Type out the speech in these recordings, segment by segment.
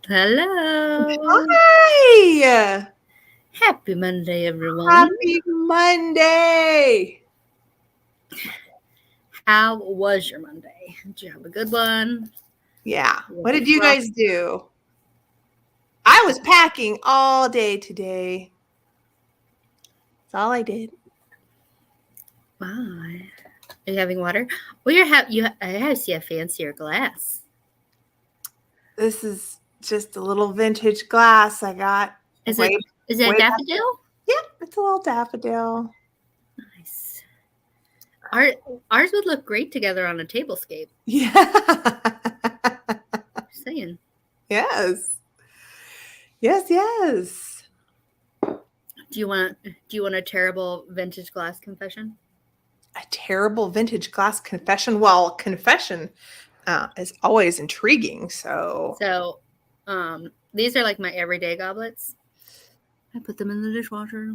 Hello. Hi! Happy Monday, everyone. Happy Monday! How was your Monday? Did you have a good one? Yeah. Was What it did you rough? guys do? I was packing all day today. That's all I did. Why? Are you having water? Well, I see a fancier glass. This is just a little vintage glass I got Is way, it is it way a back. daffodil? Yep, it's a little daffodil. Nice. Ours would look great together on a tablescape. Yeah. Just saying. Yes. Yes. Do you want a terrible vintage glass confession? A terrible vintage glass confession. Well, confession is always intriguing. So, So, these are like my everyday goblets. I put them in the dishwasher.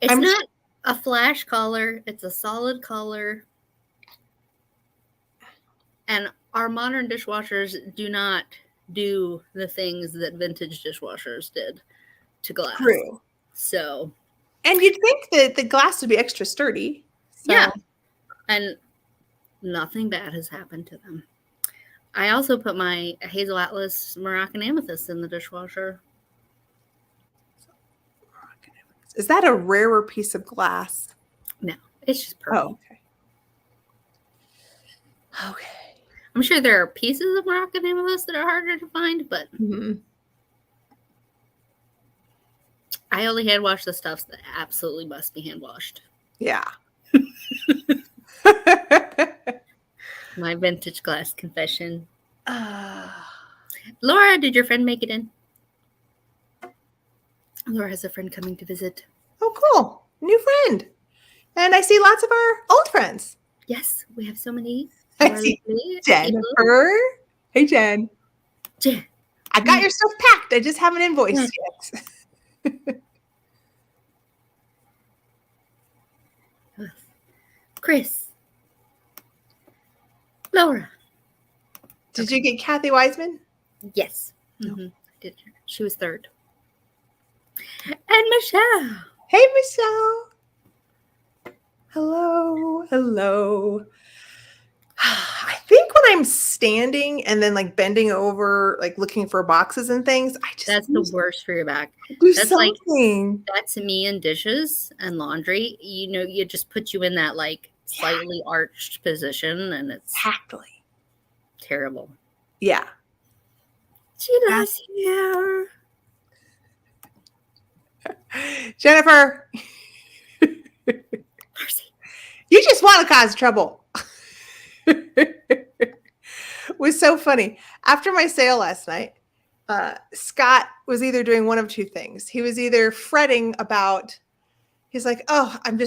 It's I'm not a flash color, it's a solid color. And our modern dishwashers do not do the things that vintage dishwashers did to glass. true. So, And you'd think that the glass would be extra sturdy. So. yeah. And nothing bad has happened to them. I also put my Hazel Atlas Moroccan Amethyst in the dishwasher. Is that a rarer piece of glass? No, it's just purple. Oh, okay. Okay. I'm sure there are pieces of Moroccan Amethyst that are harder to find, but I only hand wash the stuff that absolutely must be hand washed. Yeah. My vintage glass confession. Laura, did your friend make it in? Laura has a friend coming to visit. Oh, cool. New friend. And I see lots of our old friends. Yes, we have so many. I see Jennifer. Hey, Jen. Jen. I got your stuff packed. I just haven't invoiced yet. Chris. Laura. Did you get Kathy Wiseman? Yes. Mm-hmm. Did. She was third. And Michelle. Hey, Michelle. Hello. Hello. I think when I'm standing and then like bending over, like looking for boxes and things, that's the worst for your back. That's something. That's me in dishes and laundry. You know, you just put you in that like slightly arched position, and it's exactly terrible. Yeah. She loves you. Jennifer. Mercy. You just want to cause trouble. It was so funny. After my sale last night, Scott was either doing one of two things. He was either fretting about, he's like, oh, I'm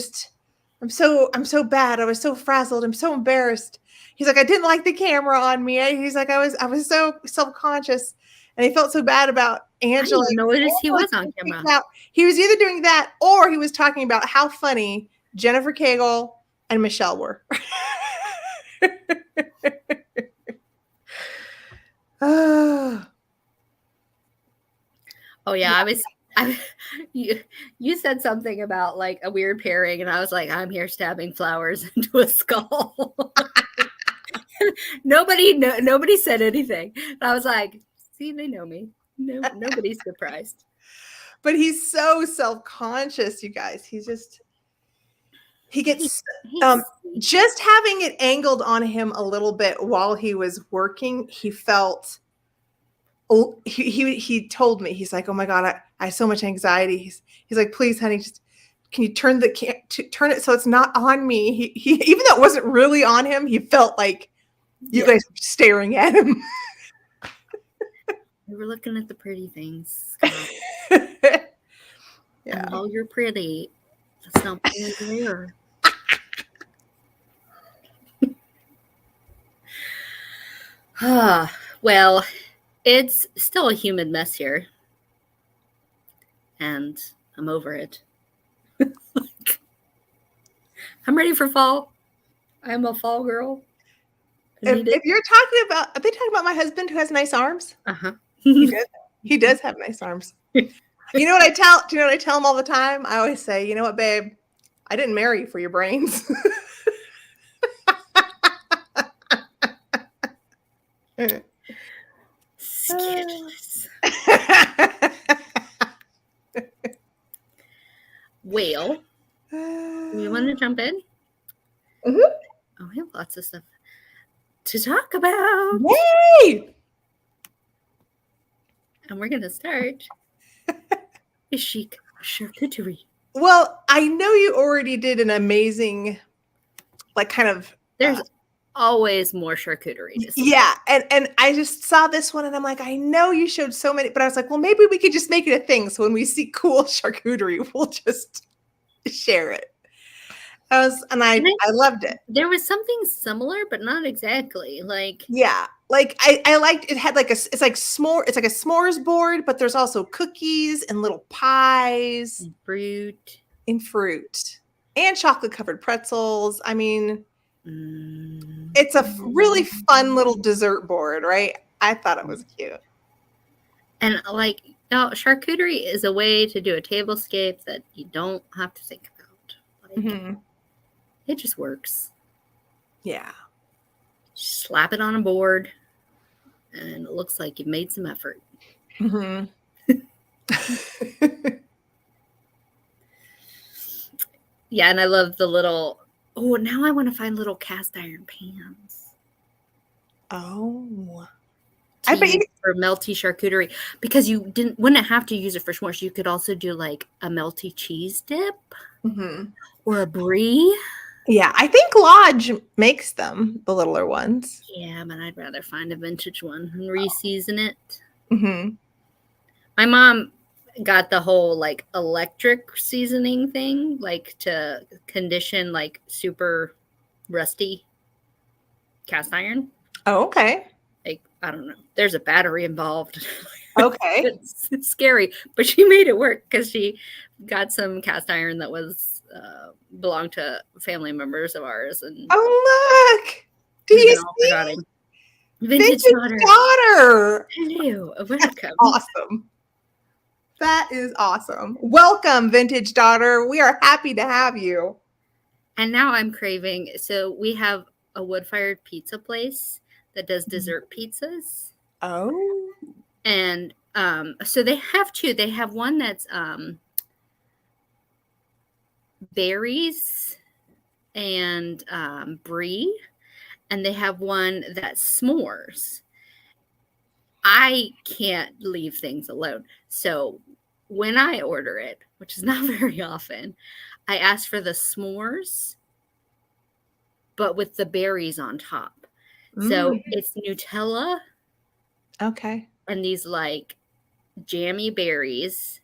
so bad. I was so frazzled. I'm so embarrassed. He's like, I didn't like the camera on me. He's like, I was so self-conscious, and he felt so bad about Angela. I didn't notice he was on camera. He was either doing that or he was talking about how funny Jennifer Cagle and Michelle were. Oh yeah, you said something about like a weird pairing, and I was like, I'm here stabbing flowers into a skull. Nobody said anything. I was like, see, they know me. No, nobody's surprised. But he's so self-conscious, you guys. He gets just having it angled on him a little bit while he was working. He felt. He told me, he's like, oh my God, I have so much anxiety. He's like, please, honey, just can you turn turn it so it's not on me? He even though it wasn't really on him, he felt like you guys were staring at him. We were looking at the pretty things. Yeah. And while you're pretty, that's not there. Well, it's still a humid mess here. And I'm over it. I'm ready for fall. I'm a fall girl. If you're talking about, are they talking about my husband who has nice arms? Uh-huh. He does. He does have nice arms. You know what I tell? Do you know what I tell him all the time? I always say, you know what, babe? I didn't marry you for your brains. Scandalous. Well, you want to jump in? Mhm. Oh, we have lots of stuff to talk about. Yay! And we're going to start with chic charcuterie. Well, I know you already did an amazing, like, kind of. There's always more charcuterie to see. Yeah, and I just saw this one, and I'm like, I know you showed so many, but I was like, well, maybe we could just make it a thing. So when we see cool charcuterie, we'll just share it. I loved it. There was something similar, but not exactly. Like, yeah, like I liked it. Had like it's like a s'mores board, but there's also cookies and little pies and fruit and chocolate covered pretzels. I mean, it's a really fun little dessert board, right? I thought it was cute. And like, charcuterie is a way to do a tablescape that you don't have to think about. Like, it just works. Yeah. Slap it on a board, and it looks like you've made some effort. Yeah, and I love the little. Oh, now I want to find little cast iron pans. Oh. I bet you for melty charcuterie, because you wouldn't have to use it for s'mores. You could also do like a melty cheese dip or a brie. Yeah, I think Lodge makes them, the littler ones. Yeah, but I'd rather find a vintage one and re-season it. My mom got the whole like electric seasoning thing, like to condition like super rusty cast iron. Oh, okay. Like, I don't know. There's a battery involved. Okay. It's scary, but she made it work because she got some cast iron that was belonged to family members of ours. And oh, look! Do you see? Vintage daughter. Hello, welcome. Awesome. That is awesome. Welcome, vintage daughter. We are happy to have you. And now I'm craving. So we have a wood-fired pizza place that does dessert pizzas. Oh. And so they have two. They have one that's berries and brie, and they have one that's s'mores. I can't leave things alone. So when I order it, which is not very often, I ask for the s'mores, but with the berries on top. So it's Nutella. Okay. And these like jammy berries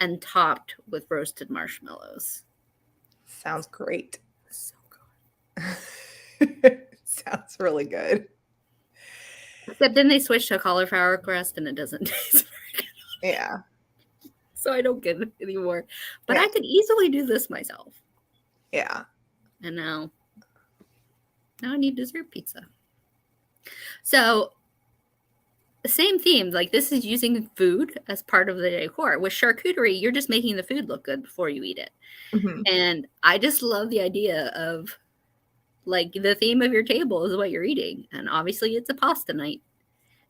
and topped with roasted marshmallows. Sounds great. So good. Sounds really good. Except then they switched to a cauliflower crust and it doesn't taste very good. Yeah. So I don't get it anymore. But I could easily do this myself. Yeah. And now I need dessert pizza. So same theme, like this is using food as part of the decor. With charcuterie, you're just making the food look good before you eat it. And I just love the idea of like the theme of your table is what you're eating. And obviously it's a pasta night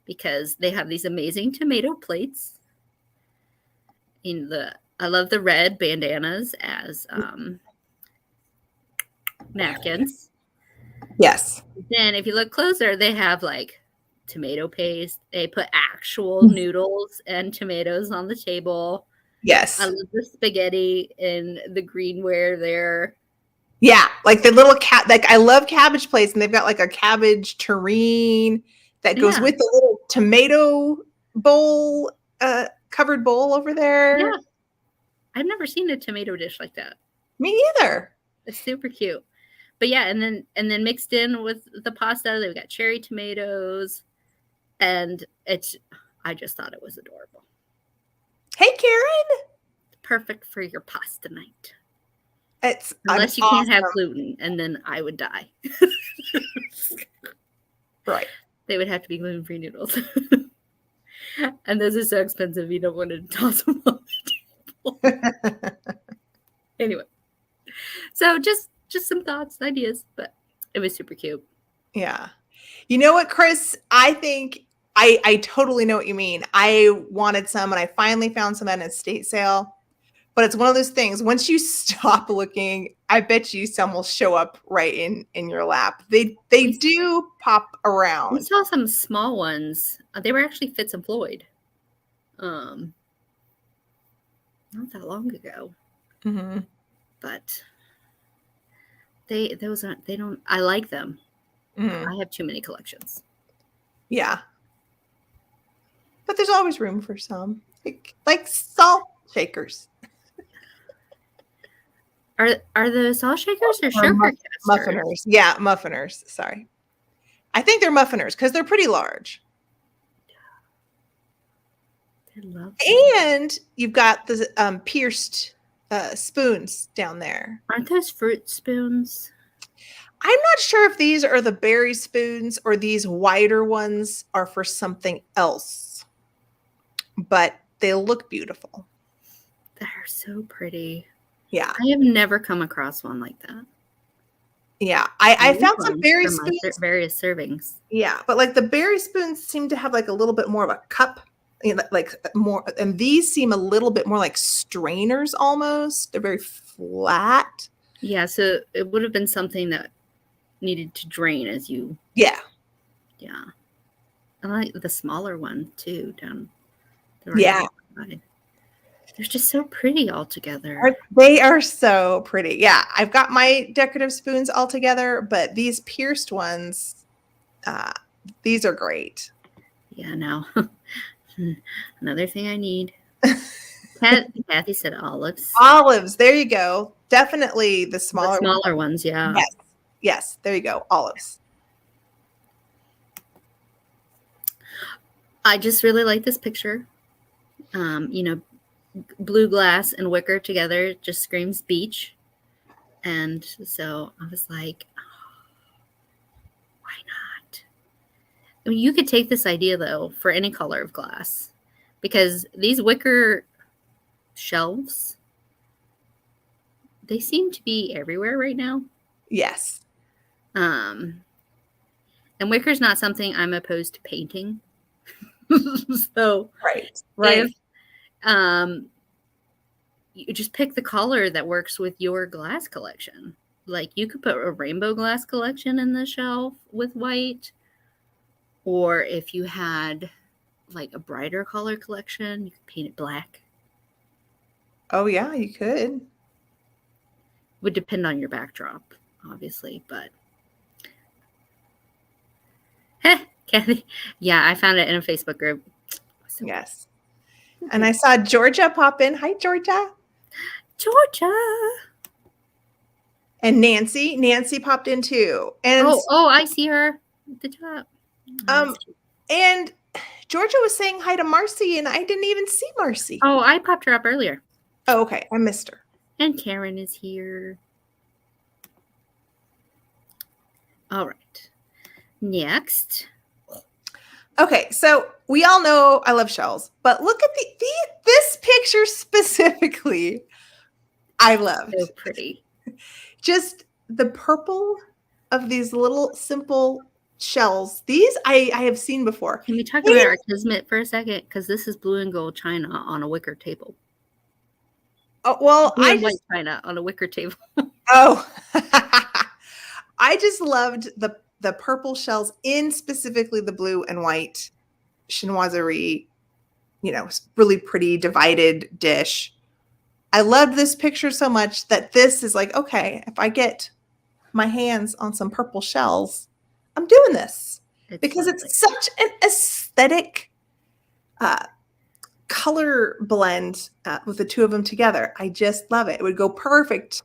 because they have these amazing tomato plates. I love the red bandanas as napkins. Yes. Then if you look closer, they have like tomato paste. They put actual noodles and tomatoes on the table. Yes. I love the spaghetti and the greenware there. Yeah, like the little I love cabbage plates, and they've got like a cabbage terrine that goes with the little tomato bowl, covered bowl over there. Yeah. I've never seen a tomato dish like that. Me either. It's super cute. But yeah, and then mixed in with the pasta, they've got cherry tomatoes, and I just thought it was adorable. Hey, Karen. Perfect for your pasta night. It's unless you can't have gluten, and then I would die. Right. They would have to be gluten-free noodles. And those are so expensive, you don't want to toss them on the table. Anyway, so just some thoughts, ideas, but it was super cute. Yeah. You know what, Chris? I think I totally know what you mean. I wanted some and I finally found some at an estate sale. But it's one of those things, once you stop looking, I bet you some will show up right in your lap. They do pop We around. saw some small ones. They were actually Fitz and Floyd. Not that long ago. Mm-hmm. But they don't, I like them. Mm-hmm. I have too many collections. Yeah. But there's always room for some. Like salt shakers. Are the salt shakers or sugar casters? Muffiners. Yeah, muffiners. Sorry. I think they're muffiners because they're pretty large. I love them. And you've got the pierced spoons down there. Aren't those fruit spoons? I'm not sure if these are the berry spoons or these wider ones are for something else, but they look beautiful. They're so pretty. Yeah. I have never come across one like that. Yeah. I found some berry from my spoons. various servings. Yeah. But like the berry spoons seem to have like a little bit more of a cup, you know, like more, and these seem a little bit more like strainers almost. They're very flat. Yeah. So it would have been something that needed to drain as you. Yeah. Yeah. I like the smaller one too down the Yeah. side. They're just so pretty all together. They are so pretty. Yeah. I've got my decorative spoons all together, but these pierced ones, these are great. Yeah. Now, another thing I need. Kathy said olives. Olives. There you go. Definitely the smaller ones. Yeah. Yes. Yes. There you go. Olives. I just really like this picture. Blue glass and wicker together just screams beach. And so I was like, oh, why not? I mean, you could take this idea, though, for any color of glass. Because these wicker shelves, they seem to be everywhere right now. Yes. And wicker's not something I'm opposed to painting. So right. If you just pick the color that works with your glass collection. Like you could put a rainbow glass collection in the shelf with white. Or if you had like a brighter color collection, you could paint it black. Oh yeah, you could. Would depend on your backdrop, obviously, but Kathy. Yeah, I found it in a Facebook group. So yes. And I saw Georgia pop in. Hi, Georgia. Georgia. And Nancy popped in too. And I see her at the top. And Georgia was saying hi to Marcy, and I didn't even see Marcy. Oh, I popped her up earlier. Oh, okay. I missed her. And Karen is here. All right. Next. Okay, so we all know I love shells, but look at this picture specifically. I loved. So pretty. Just the purple of these little simple shells. These I have seen before. Can we talk about our kismet for a second? Because this is blue and gold china on a wicker table. Oh well, blue and white china on a wicker table. Oh, I just loved the purple shells in specifically the blue and white chinoiserie, really pretty divided dish. I loved this picture so much that this is like, okay, if I get my hands on some purple shells, I'm doing this because it's such an aesthetic color blend with the two of them together. I just love it. It would go perfect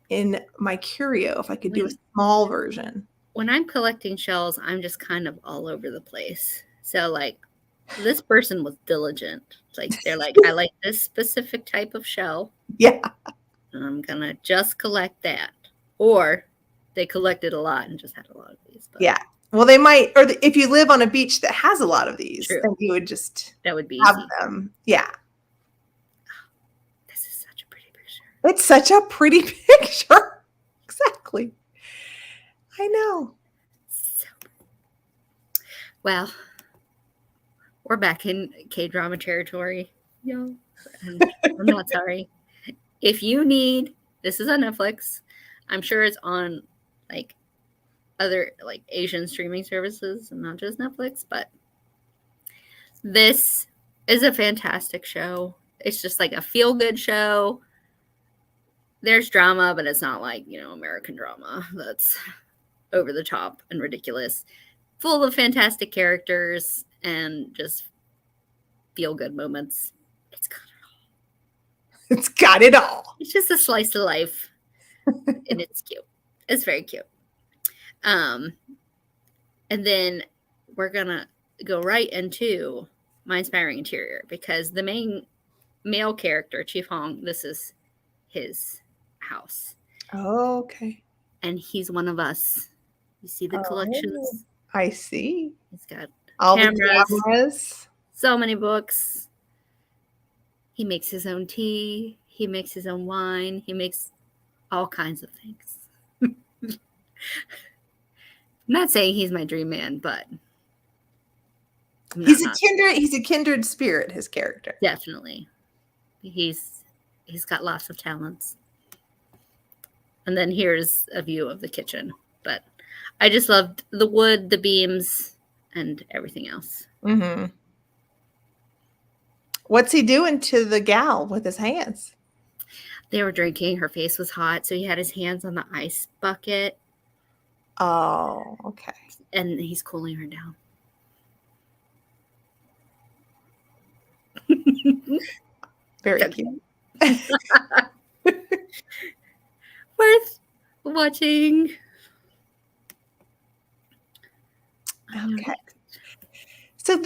in my curio if I could do a small version. When I'm collecting shells, I'm just kind of all over the place. So like this person was diligent. Like they're like, I like this specific type of shell. Yeah. And I'm going to just collect that. Or they collected a lot and just had a lot of these. But. Yeah. Well, they might, or if you live on a beach that has a lot of these, True. then you would just That would be have easy. them. Yeah. This is such a pretty picture. It's such a pretty picture. Exactly. I know. So, well, we're back in K-drama territory, y'all. And I'm not sorry. If you need, this is on Netflix. I'm sure it's on like other like Asian streaming services and not just Netflix, but this is a fantastic show. It's just like a feel-good show. There's drama, but it's not like, American drama that's over the top and ridiculous. Full of fantastic characters and just feel-good moments. It's got it all. It's got it all. It's just a slice of life. And it's cute. It's very cute. And then we're gonna go right into my inspiring interior because the main male character, Chief Hong, this is his house. Oh, okay. And he's one of us. You see the collections? I see. He's got All cameras, the cameras. so many books. He makes his own tea. He makes his own wine. He makes all kinds of things. I'm not saying he's my dream man, but He's a kindred spirit, his character. Definitely. He's got lots of talents. And then here's a view of the kitchen. But I just loved the wood, the beams, and everything else. Mm-hmm. What's he doing to the gal with his hands? They were drinking. Her face was hot, so he had his hands on the ice bucket. Oh, okay. And he's cooling her down. Very cute. Worth watching. Okay. So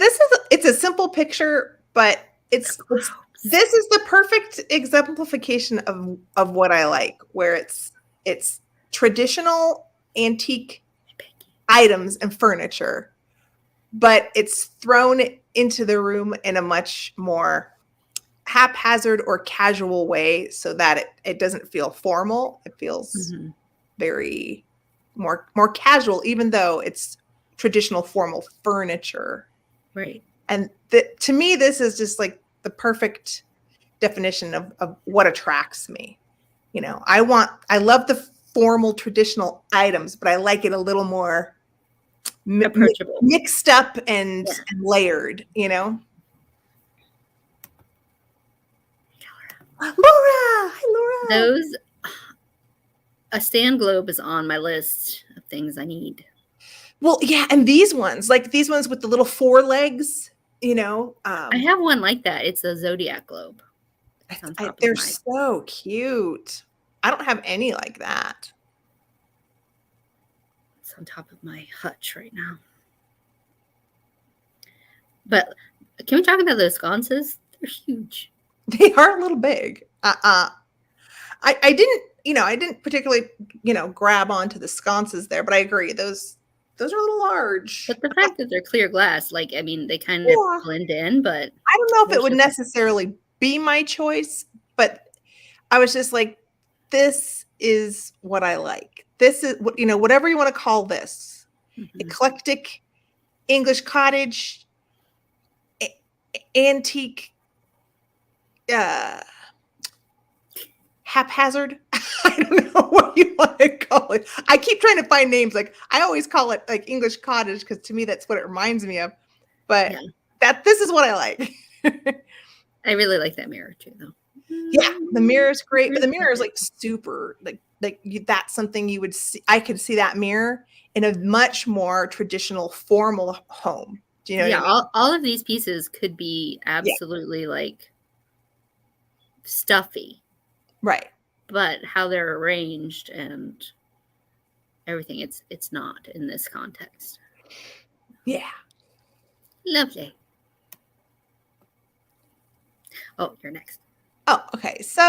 it's a simple picture, but this is the perfect exemplification of what I like, where it's traditional antique items and furniture, but it's thrown into the room in a much more haphazard or casual way so that it doesn't feel formal. It feels very more casual, even though it's traditional formal furniture. Right. And to me, this is just like the perfect definition of what attracts me. I love the formal traditional items, but I like it a little more approachable, mixed up and layered, Laura. Hi, Laura. A stand globe is on my list of things I need. Well, yeah, and these ones with the little four legs, I have one like that. It's a zodiac globe. They're so cute. I don't have any like that. It's on top of my hutch right now. But can we talk about those sconces? They're huge. They are a little big. I didn't particularly, grab onto the sconces there, but I agree. Those are a little large. But the fact that they're clear glass, they kind of blend in, but I don't know if it would necessarily be my choice, but I was just like, this is what I like. This is what, whatever you want to call this. Eclectic, English cottage, antique, haphazard. I don't know what you want to call it. I keep trying to find names. Like I always call it like English cottage because to me that's what it reminds me of. But this is what I like. I really like that mirror too, though. Yeah, the mirror is great, but the mirror is like super that's something you would see. I could see that mirror in a much more traditional, formal home. Do you know? Yeah, what I mean? all of these pieces could be absolutely like stuffy, right? But how they're arranged and everything, it's not in this context. Yeah, lovely. Oh, you're next. Oh, okay. So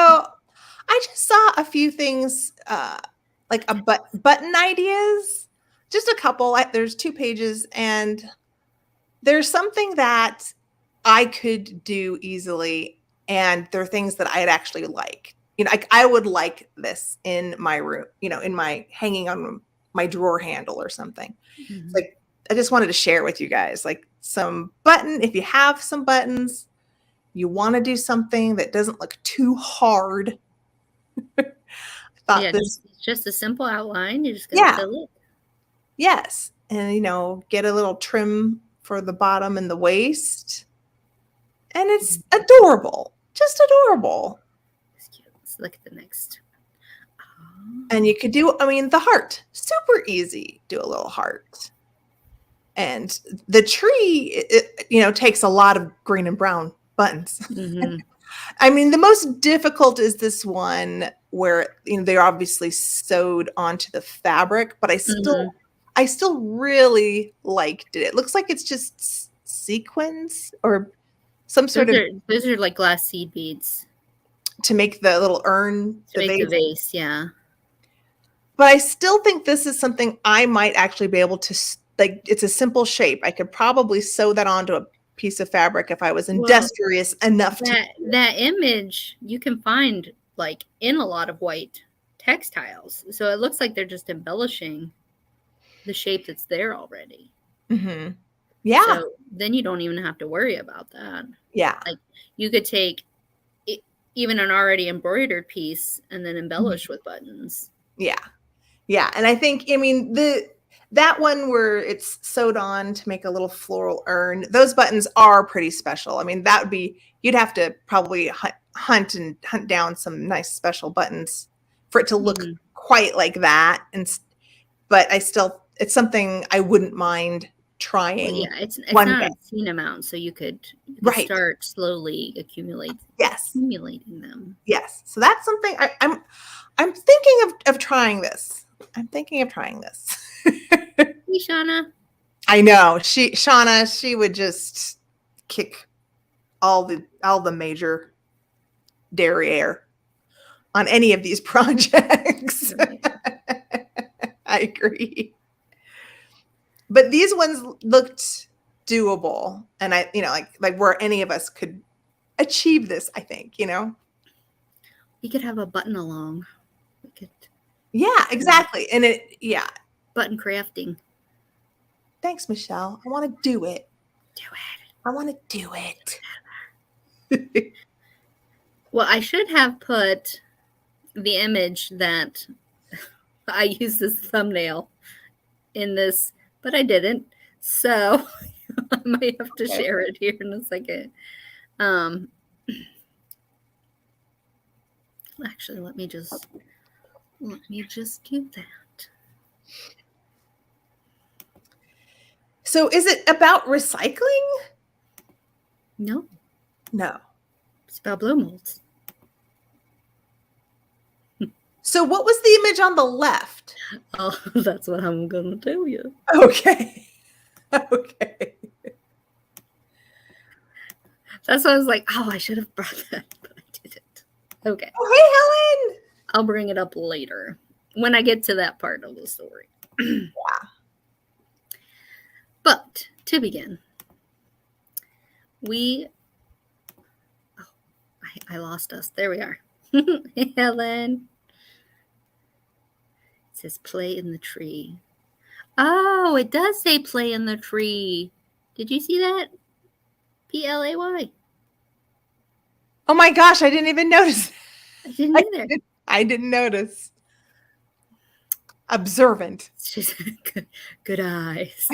I just saw a few things like button ideas, just a couple. There's 2 pages, and there's something that I could do easily, and there are things that I'd actually like. I would like this in my room, in my hanging on my drawer handle or something. It's Mhm. like, I just wanted to share with you guys, like, if you have some buttons, you want to do something that doesn't look too hard. I thought Yeah, this, just a simple outline. You're just gonna yeah, fill it. yes. And, get a little trim for the bottom and the waist. And it's Mhm. adorable, just adorable. It's cute. Let's look at the next. And Oh. you could do, the heart, super easy. Do a little heart. And the tree, takes a lot of green and brown buttons. Mhm. The most difficult is this one where, they're obviously sewed onto the fabric, but Mhm. I still really liked it. It looks like it's just sequins or some sort of, Those are like glass seed beads to make the little urn, to the make the vase. vase. Yeah. But I still think this is something I might actually be able to, like, it's a simple shape. I could probably sew that onto a piece of fabric if I was Well, industrious enough to. that image you can find like in a lot of white textiles. So it looks like they're just embellishing the shape that's there already. Hmm. Yeah. So then you don't even have to worry about that. Yeah. Like you could take even an already embroidered piece and then embellish with buttons. Yeah. Yeah. And I think, that one where it's sewed on to make a little floral urn, those buttons are pretty special. that would be, you'd have to probably hunt down some nice special buttons for it to look Mhm. quite like that. But it's something I wouldn't mind Well, trying yeah, it's one not day. an obscene amount, so you could Right. start slowly Yes. accumulating them. Yes. So that's something I'm thinking of trying this. I'm thinking of trying this. Hey, Shauna. I know. Shauna, she would just kick all the major derriere on any of these projects. Right. I agree. But these ones looked doable, and I, like where any of us could achieve this, I think. We could have a button along. We could Yeah, exactly. And yeah. button crafting. Thanks, Michelle. I want to do it. Do it. I want to do it. Well, I should have put the image that I used as thumbnail in this, but I didn't. So I might have to Okay. share it here in a second. Actually, let me just do that. So is it about recycling? No, No. it's about blow molds. So what was the image on the left? Oh, that's what I'm gonna tell you. Okay. Okay. That's why I was like, oh, I should have brought that, but I didn't. Okay. Oh, hey, Helen. I'll bring it up later when I get to that part of the story. Yeah. But to begin, I lost us. There we are. Hey, Helen. It says play in the tree. Oh, it does say play in the tree. Did you see that? PLAY. Oh my gosh, I didn't even notice. I didn't either. I didn't notice. Observant. She's good eyes.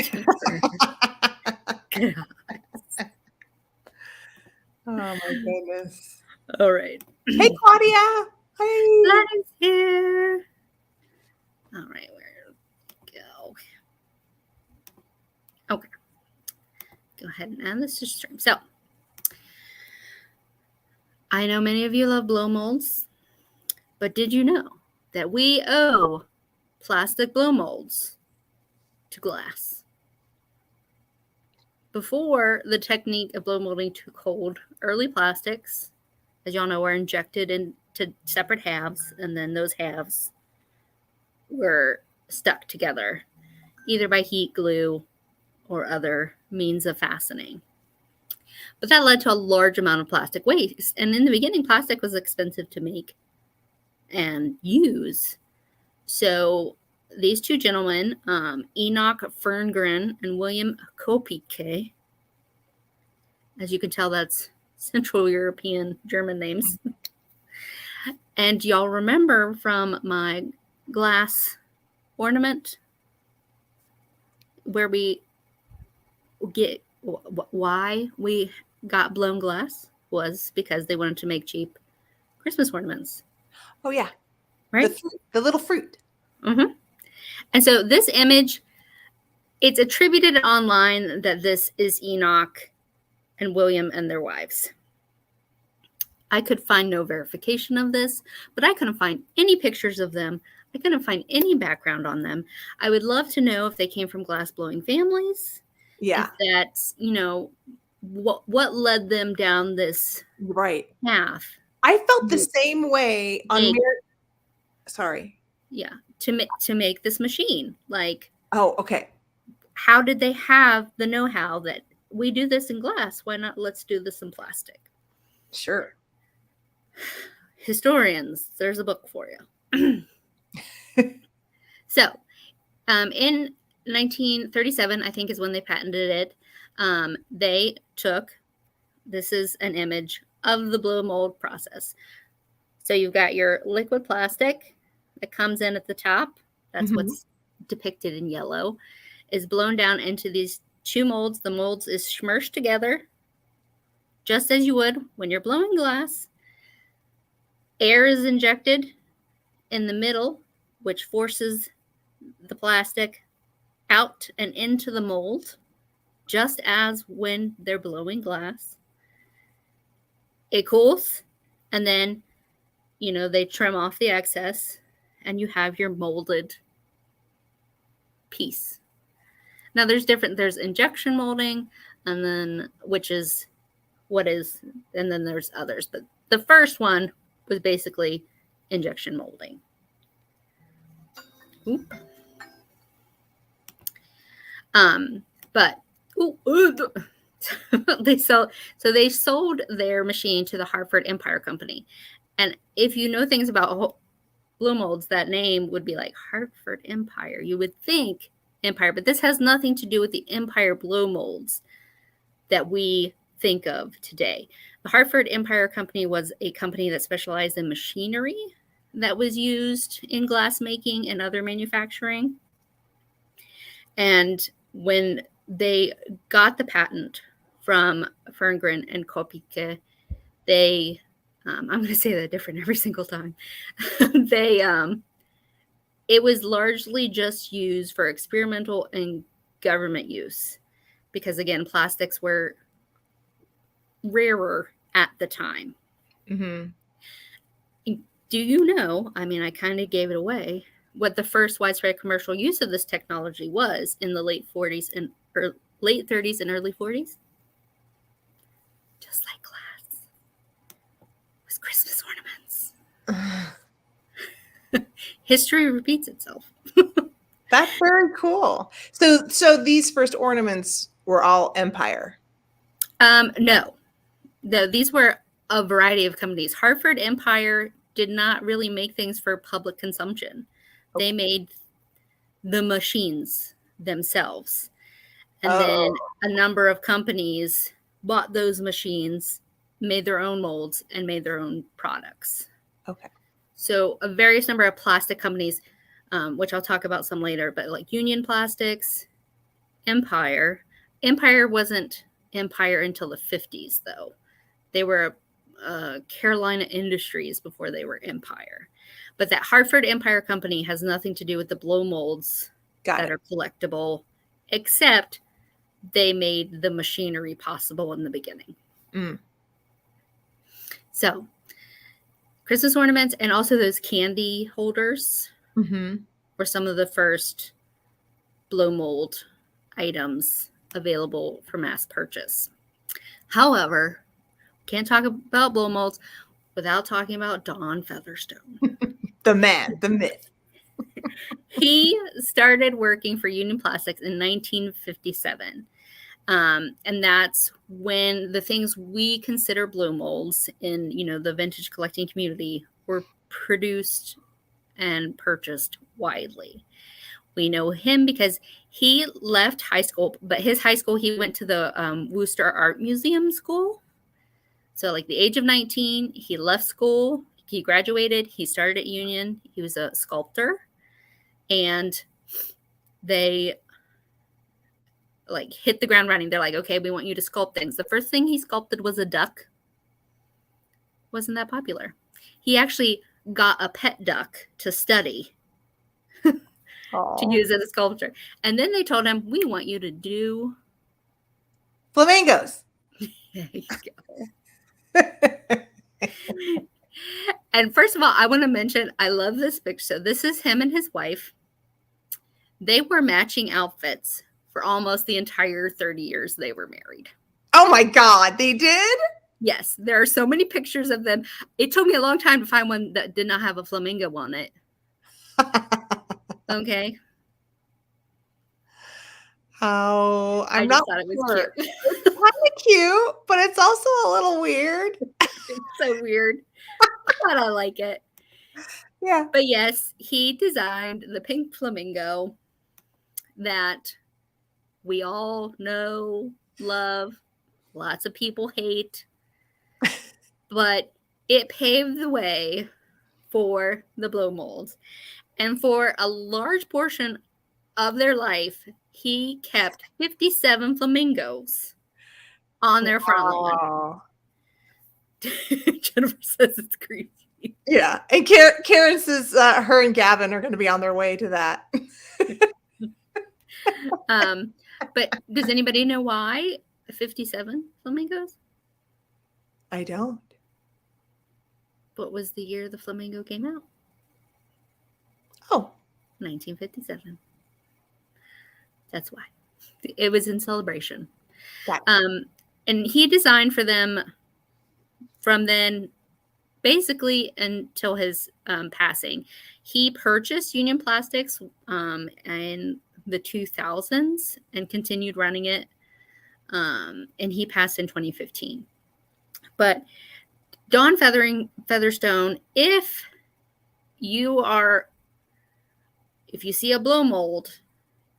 Good eyes. Oh my goodness. All right. Hey, Claudia. Hey. Claudia's here. All right, where to go? Okay. Go ahead and add this to stream. So, I know many of you love blow molds, but did you know that we owe plastic blow molds to glass? Before the technique of blow molding took hold, early plastics, as y'all know, were injected into separate halves, and then those halves were stuck together either by heat, glue, or other means of fastening. But that led to a large amount of plastic waste. And in the beginning, plastic was expensive to make and use. So these two gentlemen, Enoch Ferngren and William Kopike, as you can tell, that's Central European German names. And y'all remember from my glass ornament where we get why we got blown glass was because they wanted to make cheap Christmas ornaments. Oh, yeah. Right? The little fruit. Mm-hmm. And so this image, it's attributed online that this is Enoch and William and their wives. I could find no verification of this, but I couldn't find any pictures of them. I couldn't find any background on them. I would love to know if they came from glass-blowing families. Yeah. If that's, what led them down this path. I felt the same way on sorry. Yeah, to make this machine. Like, oh, okay. How did they have the know-how that we do this in glass? Why not let's do this in plastic? Sure. Historians, there's a book for you. So, in 1937, I think is when they patented it. They took, this is an image of the blow mold process. So you've got your liquid plastic that comes in at the top. That's what's depicted in yellow, is blown down into these two molds. The molds is smushed together, just as you would when you're blowing glass. Air is injected in the middle, which forces the plastic out and into the mold, just as when they're blowing glass. It cools, and then, they trim off the excess, and you have your molded piece. Now, there's injection molding, and then, and then there's others. But the first one was basically injection molding. Oop. They sold their machine to the Hartford Empire Company. And if you know things about blow molds, that name would be like Hartford Empire. You would think Empire, but this has nothing to do with the Empire blow molds that we think of today. The Hartford Empire Company was a company that specialized in machinery that was used in glass making and other manufacturing. And when they got the patent from Ferngren and Kopike, they, I'm going to say that different every single time. It was largely just used for experimental and government use because, again, plastics were rarer at the time. Mm-hmm. Do you know, I kind of gave it away, what the first widespread commercial use of this technology was in the late 30s and early 40s? Just like glass. It was Christmas ornaments. History repeats itself. That's very cool. So these first ornaments were all Empire? No, these were a variety of companies. Hartford Empire did not really make things for public consumption. Okay. They made the machines themselves. And then a number of companies bought those machines, made their own molds, and made their own products. Okay. So a various number of plastic companies, which I'll talk about some later, but like Union Plastics, Empire. Empire wasn't Empire until the 50s, though. They were Carolina Industries before they were Empire. But that Hartford Empire Company has nothing to do with the blow molds that are collectible, except they made the machinery possible in the beginning. Mm. So, Christmas ornaments and also those candy holders were some of the first blow mold items available for mass purchase. However, can't talk about blow molds without talking about Don Featherstone. The man, the myth. He started working for Union Plastics in 1957. And that's when the things we consider blow molds in, the vintage collecting community were produced and purchased widely. We know him because he left high school, but his high school, he went to the Worcester Art Museum school. So, like the age of 19, he left school, he graduated, he started at Union, he was a sculptor, and they like hit the ground running. They're like, okay, we want you to sculpt things. The first thing he sculpted was a duck. Wasn't that popular. He actually got a pet duck to study to use as a sculpture. And then they told him, we want you to do flamingos. There you go. And first of all, I want to mention, I love this picture. So this is him and his wife. They were matching outfits for almost the entire 30 years they were married. Oh my God, they did? Yes, there are so many pictures of them. It took me a long time to find one that did not have a flamingo on it. Okay. Oh, I just thought it was sure. cute. It's kind of cute, but it's also a little weird. It's so weird, but I like it. Yeah. But yes, he designed the pink flamingo that we all know, love, lots of people hate, but it paved the way for the blow molds. And for a large portion of their life, he kept 57 flamingos on their front lawn. Jennifer says it's creepy. Yeah. And Karen says her and Gavin are going to be on their way to that. But does anybody know why 57 flamingos? I don't. What was the year the flamingo came out? Oh. 1957. That's why. It was in celebration. Gotcha. And he designed for them from then basically until his passing. He purchased Union Plastics in the 2000s and continued running it. And he passed in 2015. But Don Featherstone, if you see a blow mold,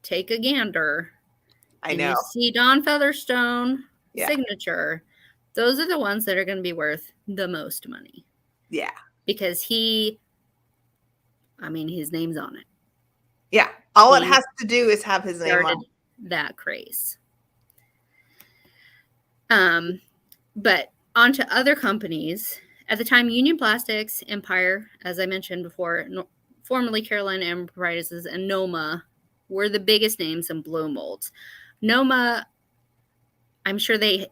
take a gander. I know. You see Don Featherstone signature. Those are the ones that are going to be worth the most money. Yeah. Because his name's on it. Yeah. All it has to do is have his name on it. That craze. But on to other companies. At the time, Union Plastics, Empire, as I mentioned before, formerly Carolina Enterprises, and Noma were the biggest names in blow molds. Noma, I'm sure it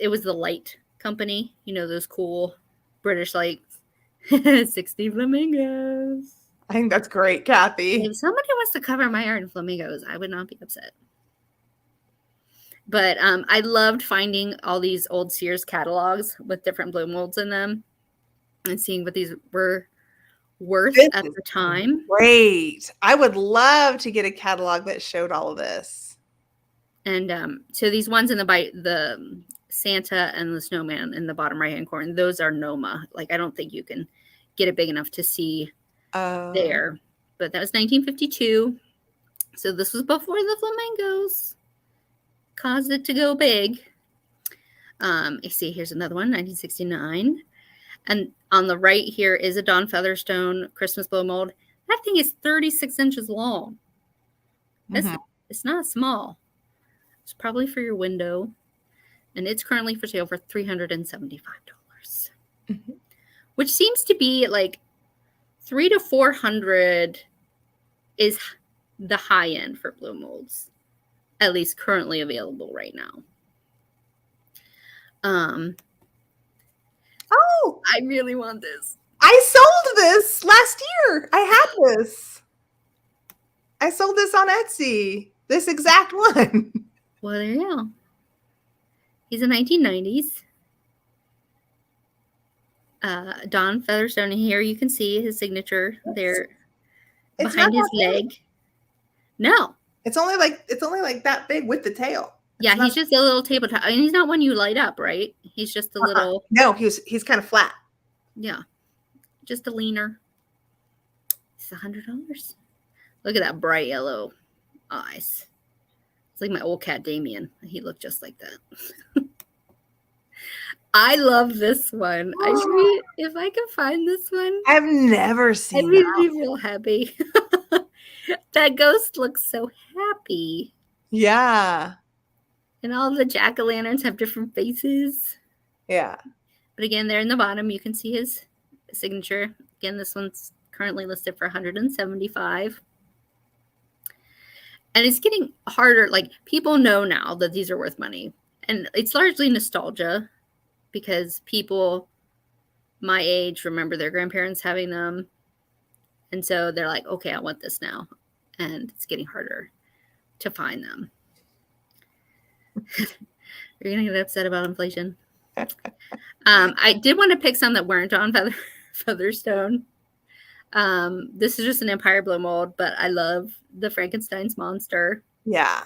was the light company, those cool British lights. 60 flamingos. I think that's great, Kathy. If somebody wants to cover my art in flamingos, I would not be upset. But I loved finding all these old Sears catalogs with different blow molds in them and seeing what these were worth at the time. Great. I would love to get a catalog that showed all of this. And so these ones in the Santa and the snowman in the bottom right-hand corner, those are Noma. Like, I don't think you can get it big enough to see there. But that was 1952. So this was before the flamingos caused it to go big. I see here's another one, 1969. And on the right here is a Don Featherstone Christmas blow mold. That thing is 36 inches long. It's not small. It's probably for your window. And it's currently for sale for $375. Which seems to be like $300 to $400 is the high end for blow molds. At least currently available right now. I really want this. I sold this last year. I had this. I sold this on Etsy. This exact one. Well, there you go. He's a 1990s. Don Featherstone. And here you can see his signature there. It's not behind his that big. leg. No. It's only like that big with the tail. Yeah, It's not. he's just a little tabletop. And he's not one you light up, right? He's just a little. No, he's kind of flat. Yeah, just a leaner. It's $100. Look at that bright yellow eyes. It's like my old cat Damien. He looked just like that. I love this one. If I can find this one, I've never I'd seen be real happy. That ghost looks so happy. Yeah. And all the jack-o'-lanterns have different faces. Yeah. But again, there in the bottom, you can see his signature. Again, this one's currently listed for $175. And it's getting harder. Like, people know now that these are worth money. And it's largely nostalgia because people my age remember their grandparents having them. And so they're like, okay, I want this now. And it's getting harder to find them. You're going to get upset about inflation. I did want to pick some that weren't on Featherstone. This is just an Empire blow mold, but I love the Frankenstein's monster. Yeah.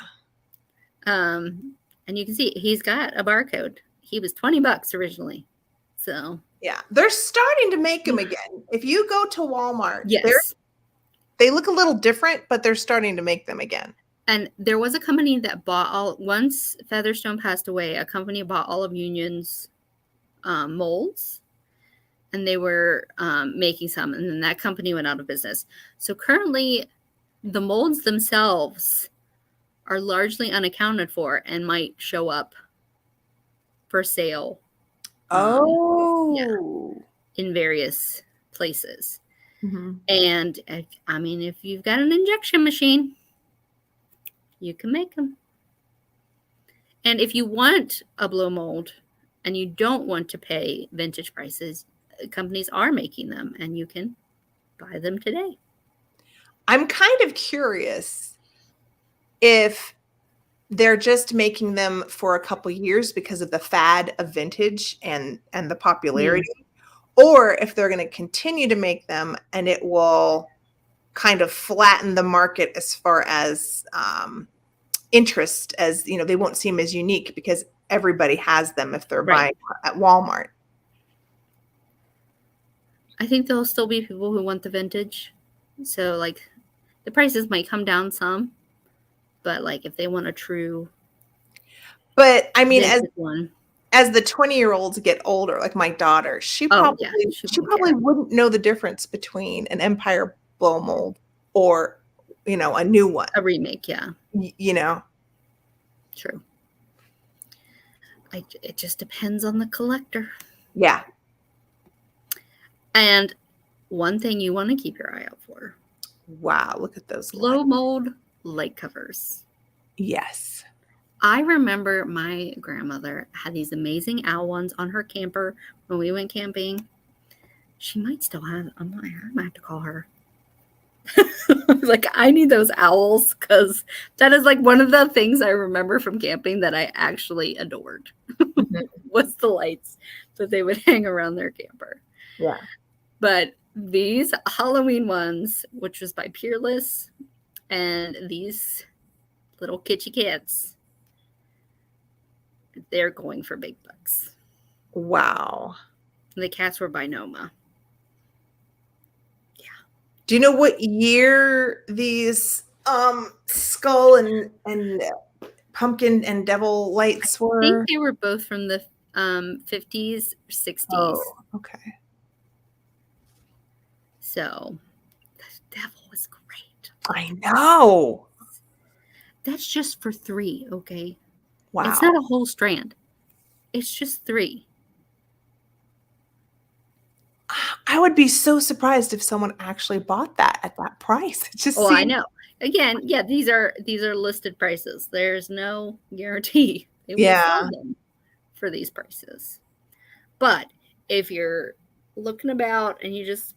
And you can see he's got a barcode. He was $20 originally. So yeah, they're starting to make them again. If you go to Walmart, yes, they look a little different, but they're starting to make them again. And there was a company that bought once Featherstone passed away, a company bought all of Union's molds, and they were making some, and then that company went out of business. So currently, the molds themselves are largely unaccounted for and might show up for sale. In various places. Mm-hmm. And I mean, if you've got an injection machine, you can make them. And if you want a blow mold and you don't want to pay vintage prices, companies are making them and you can buy them today. I'm kind of curious if they're just making them for a couple years because of the fad of vintage and the popularity, or if they're going to continue to make them and it will kind of flatten the market as far as interest, as you know, they won't seem as unique because everybody has them if they're buying at Walmart. I think there'll still be people who want the vintage. So like the prices might come down some, but like if they want a true, but I mean, as the 20-year-olds get older, like my daughter, she probably wouldn't know the difference between an Empire blow mold or, you know, a new one, a remake. Yeah. You know, true. It just depends on the collector. Yeah. And one thing you want to keep your eye out for. Wow, look at those blow mold light covers. Yes. I remember my grandmother had these amazing owl ones on her camper when we went camping. She might still have them. I might have to call her. Like, I need those owls because that is like one of the things I remember from camping that I actually adored. Was the lights that they would hang around their camper. Yeah. But these Halloween ones, which was by Peerless, and these little kitschy cats, they're going for big bucks. Wow. And the cats were by Noma. Yeah. Do you know what year these skull and pumpkin and devil lights were? I think they were both from the 50s or 60s. Oh, okay. So, the devil was great. I know. That's just for 3, okay? Wow. It's not a whole strand. It's just 3. I would be so surprised if someone actually bought that at that price. It just I know. Again, yeah, these are listed prices. There's no guarantee they will sell them for these prices. But if you're looking about and you just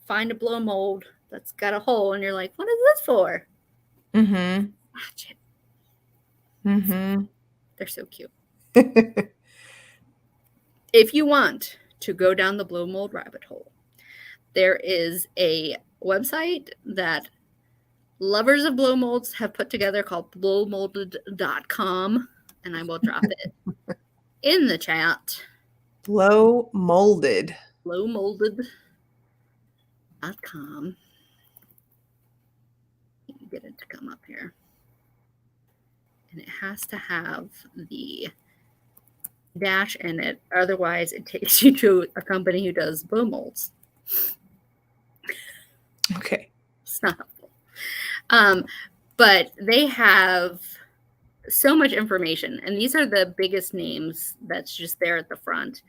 find a blow mold that's got a hole and you're like, what is this for? Mm-hmm. Watch it. Mm-hmm. They're so cute. If you want to go down the blow mold rabbit hole, there is a website that lovers of blow molds have put together called blowmolded.com, and I will drop it in the chat. Blow molded. Blowmolded.com. Get it to come up here. And it has to have the dash in it. Otherwise, it takes you to a company who does blow molds. Okay. It's not helpful. But they have so much information, and these are the biggest names that's just there at the front.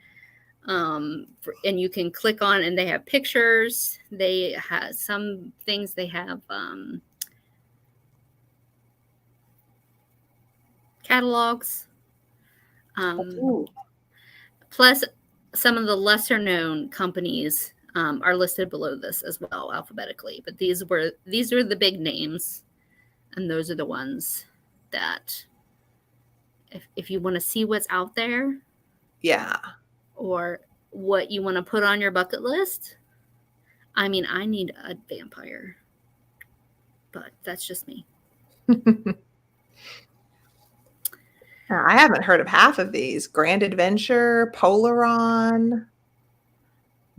And you can click on, and they have pictures. They have some things. They have catalogs. Plus, some of the lesser known companies are listed below this as well, alphabetically. But these are the big names, and those are the ones that, if you want to see what's out there, yeah, or what you want to put on your bucket list. I mean, I need a vampire, but that's just me. I haven't heard of half of these. Grand Adventure, Polaron,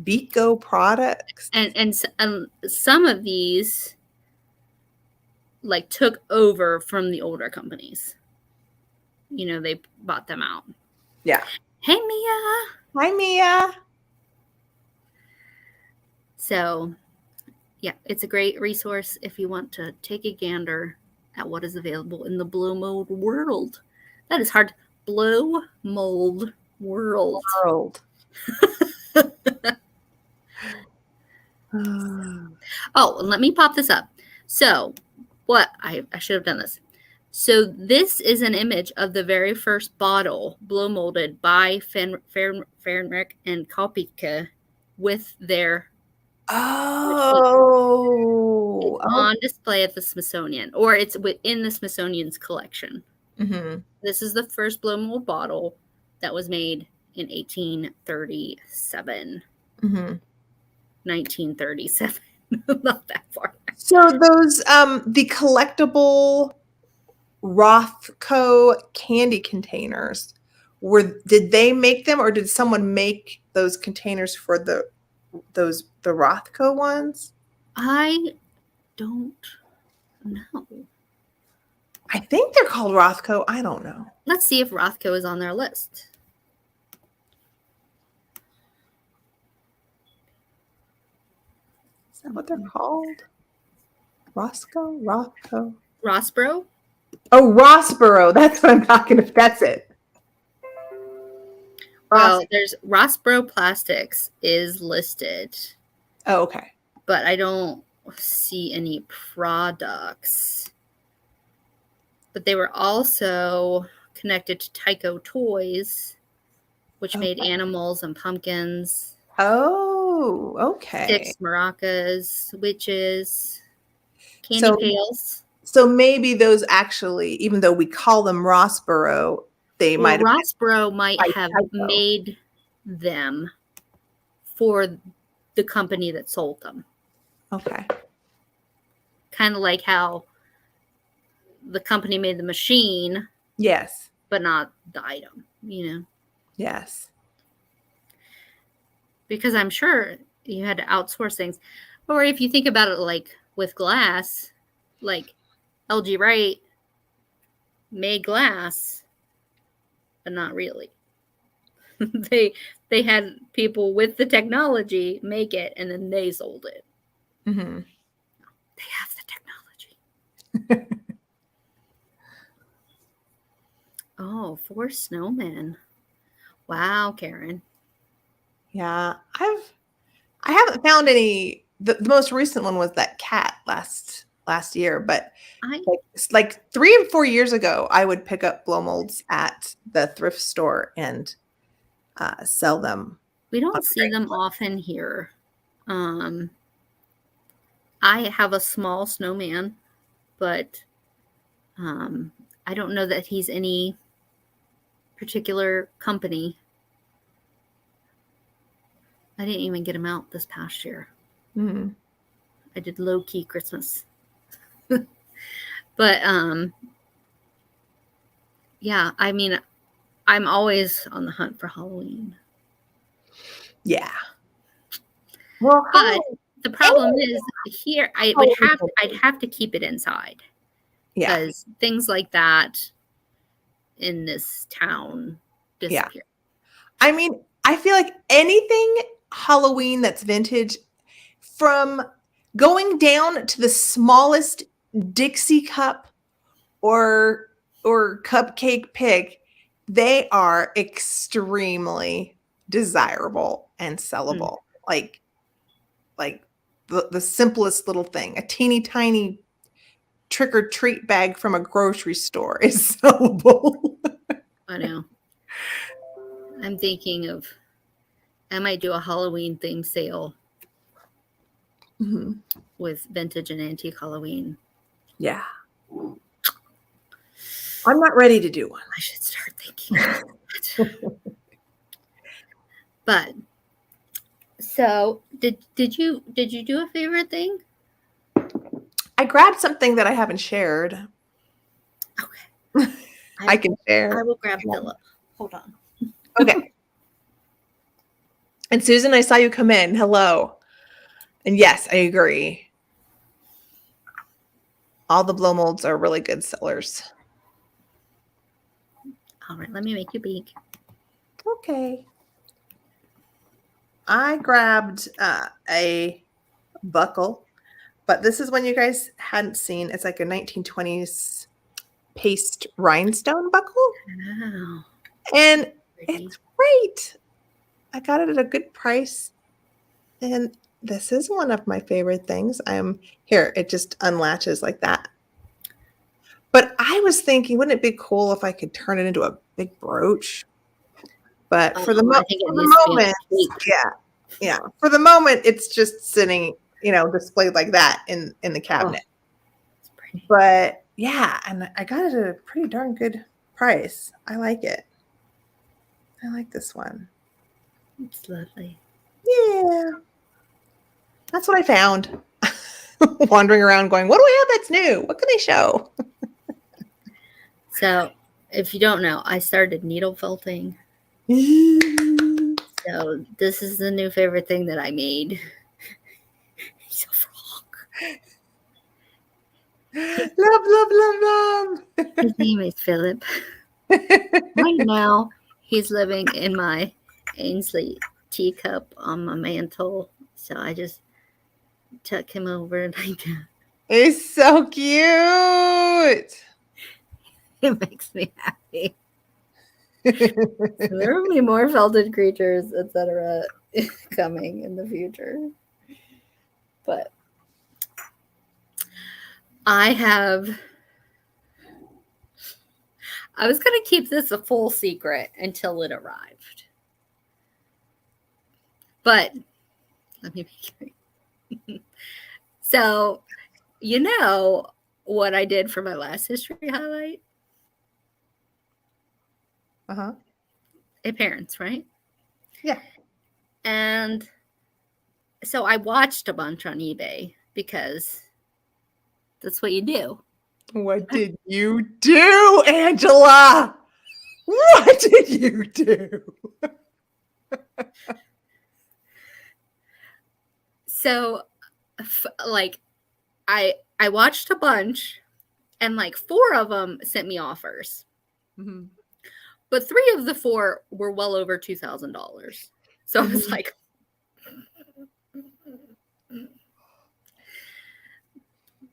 Beco Products. And some of these like took over from the older companies. You know, they bought them out. Yeah. Hey, Mia. Hi, Mia. So, yeah, it's a great resource if you want to take a gander at what is available in the blow mold world. That is hard. Blow mold world. Oh, let me pop this up. So, what I should have done this. So this is an image of the very first bottle blow molded by Fehrenrich and Kopicke with their it's on display at the Smithsonian, or it's within the Smithsonian's collection. Mm-hmm. This is the first blow mold bottle that was made in 1837. Mm-hmm. 1937. Not that far back. So those the collectible Rothko candy containers, did they make them, or did someone make those containers for the Rothko ones? I don't know. I think they're called Rothko. I don't know. Let's see if Rothko is on their list. Is that what they're called? Rothko? Rossbro? Oh, Rossboro. That's what I'm talking about. That's it. Well, there's Rossbro Plastics is listed. Oh, okay. But I don't see any products. But they were also connected to Tyco Toys, which made animals and pumpkins. Oh, okay. Sticks, maracas, witches, candy pails. So maybe those actually, even though we call them Rossboro, Rossboro might have made them for the company that sold them. Okay. Kind of like how the company made the machine. Yes. But not the item, you know? Yes. Because I'm sure you had to outsource things. Or if you think about it like with glass, like LG Wright made glass, but not really. They had people with the technology make it, and then they sold it. Mm-hmm. They have the technology. Oh, 4 snowmen. Wow, Karen. Yeah, I haven't found any. The most recent one was that cat last year, but like 3 and 4 years ago, I would pick up blow molds at the thrift store and sell them. We don't see them often here. I have a small snowman, but I don't know that he's any particular company. I didn't even get him out this past year. Mm-hmm. I did low key Christmas. But yeah, I mean, I'm always on the hunt for Halloween. Yeah. Well, But the problem Halloween- is here I'd Halloween. have to keep it inside Yeah. because things like that in this town Yeah. disappear. I mean, I feel like anything Halloween that's vintage, from going down to the smallest Dixie cup or cupcake pig, they are extremely desirable and sellable. Like the simplest little thing, a teeny tiny trick or treat bag from a grocery store is sellable. I know. I'm thinking of I might do a Halloween themed sale Mhm. with vintage and antique Halloween. Yeah. I'm not ready to do one. I should start thinking about that. But so did you do a favorite thing? I grabbed something that I haven't shared. Okay. I can I share. will grab Philip. Hold on. Okay. And Susan, I saw you come in. Hello. And yes, I agree. All the blow molds are really good sellers. All right, let me make you big. Okay. I grabbed a buckle, but this is one you guys hadn't seen. It's like a 1920s paste rhinestone buckle. Wow. And Pretty. it's great. I got it at a good price. And this is one of my favorite things. Here, it just unlatches like that. But I was thinking, wouldn't it be cool if I could turn it into a big brooch? But for the I think it for needs the to be on moment, tape. yeah. For the moment, it's just sitting, displayed like that in the cabinet. It's pretty. But yeah, and I got it at a pretty darn good price. I like it. I like this one. It's lovely. Yeah. That's what I found. Wandering around going, what do I have that's new? What can I show? So, if you don't know, I started needle felting. So, this is the new favorite thing that I made. He's a frog. Love. His name is Philip. Right now, he's living in my Ainsley teacup on my mantle. So, I just tuck him over like that. It's so cute. It makes me happy. So there will be more felted creatures, etc., coming in the future. But I was going to keep this a full secret until it arrived. But let me be So, you know what I did for my last history highlight? Uh-huh. Parents, right? Yeah. And so I watched a bunch on eBay because that's what you do. What did you do, Angela? What did you do? So, like, I watched a bunch, and like 4 of them sent me offers. Mm-hmm. But 3 of the 4 were well over $2,000. So I was like,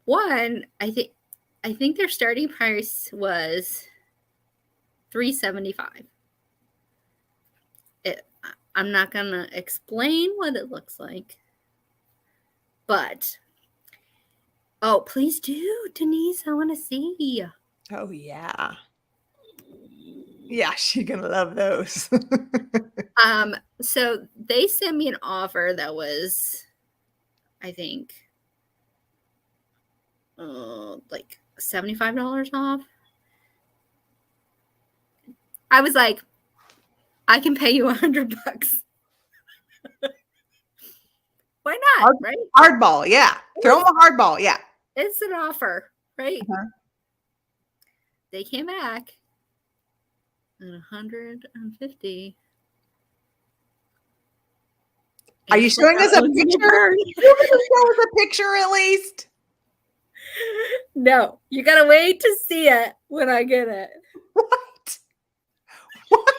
one, I think their starting price was $375. I'm not gonna explain what it looks like, but oh, please do, Denise. I want to see. Oh yeah. Yeah, she's gonna love those. So they sent me an offer that was, I think, like $75 off. I was like, I can pay you $100. Why not? Right? Hardball, yeah. Throw them a hardball, yeah. It's an offer, right? Uh-huh. They came back at 150. Are you showing us a picture? You can show us a picture at least. No, you gotta wait to see it when I get it. What? What?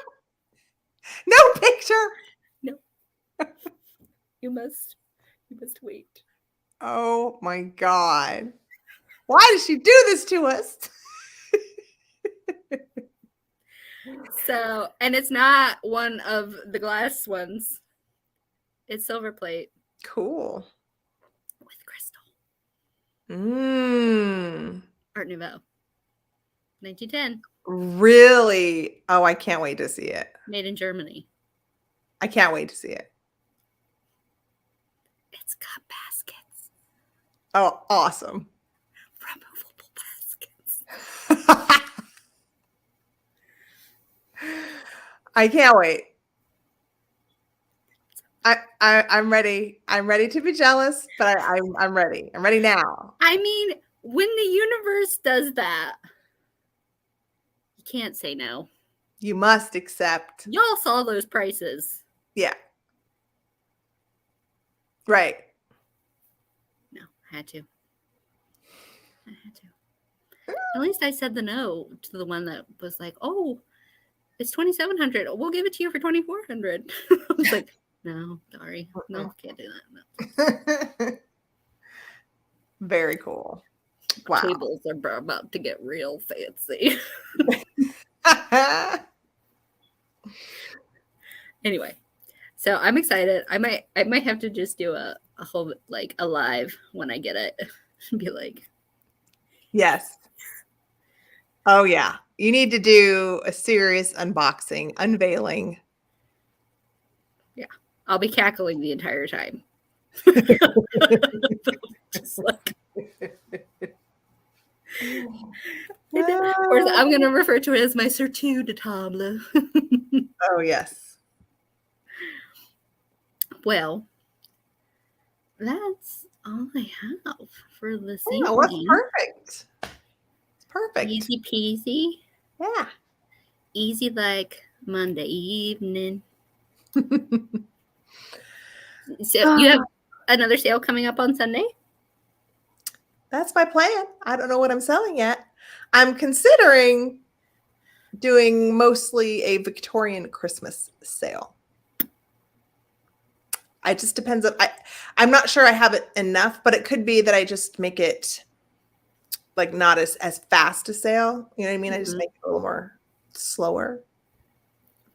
No picture. No. You must wait. Oh my God. Why does she do this to us? So, and it's not one of the glass ones. It's silver plate. Cool. With crystal. Art Nouveau. 1910. Really? Oh, I can't wait to see it. Made in Germany. I can't wait to see it. It's got baskets. Oh, awesome. Removable baskets. I can't wait. I'm ready. I'm ready to be jealous, but I'm ready. I'm ready now. I mean, when the universe does that, you can't say no. You must accept. Y'all saw those prices. Yeah. Right. No, I had to. At least I said the no to the one that was like, "Oh, it's $2,700. We'll give it to you for $2,400." I was like, "No, sorry, no, can't do that." No. Very cool. Wow. Tables are about to get real fancy. Anyway, so I'm excited. I might have to just do a whole like a live when I get it and be like, yes. Oh yeah. You need to do a serious unboxing, unveiling. Yeah. I'll be cackling the entire time. Just like of course, I'm going to refer to it as my surtout de table. Oh, yes. Well, that's all I have for this evening. Oh, that's perfect. It's perfect. Easy peasy. Yeah. Easy like Monday evening. So you have another sale coming up on Sunday? That's my plan. I don't know what I'm selling yet. I'm considering doing mostly a Victorian Christmas sale. It just depends on, I'm not sure I have it enough, but it could be that I just make it like not as fast a sale. You know what I mean? I just make it a little more slower.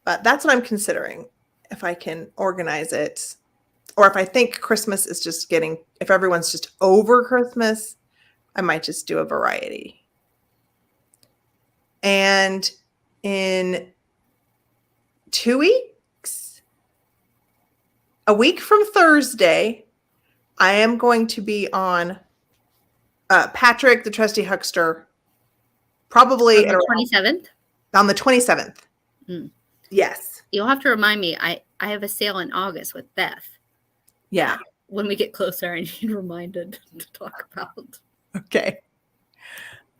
But that's what I'm considering, if I can organize it. Or if I think Christmas is just getting, if everyone's just over Christmas, I might just do a variety. And in 2 weeks, a week from Thursday, I am going to be on Patrick the Trusty Huckster, probably on the 27th. On the 27th. Mm. Yes. You'll have to remind me. I have a sale in August with Beth. Yeah. When we get closer, I need reminded to talk about. Okay.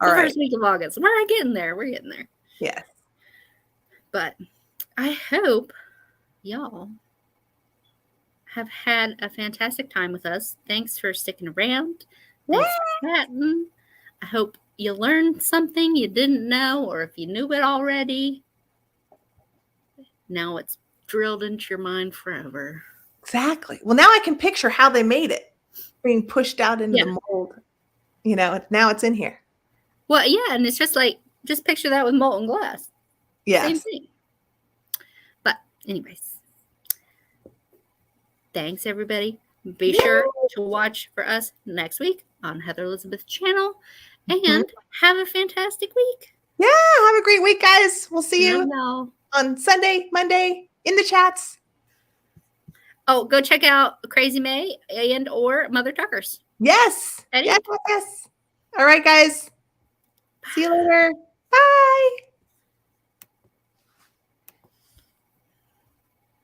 All right. First week of August. We're getting there. We're getting there. Yes. But I hope y'all have had a fantastic time with us. Thanks for sticking around. Thanks for chatting. I hope you learned something you didn't know, or if you knew it already, now it's drilled into your mind forever. Exactly. Well, now I can picture how they made it being pushed out into the mold. You know, now it's in here. Well, yeah, and it's just like, just picture that with molten glass. Yeah. Same thing. But anyways, thanks everybody. Be sure to watch for us next week on Heather Elizabeth's channel, and have a fantastic week. Yeah, have a great week, guys. We'll see you on Sunday, Monday in the chats. Oh, go check out Crazy May and or Mother Tuckers. Yes. Yes. All right, guys. See you later. Bye.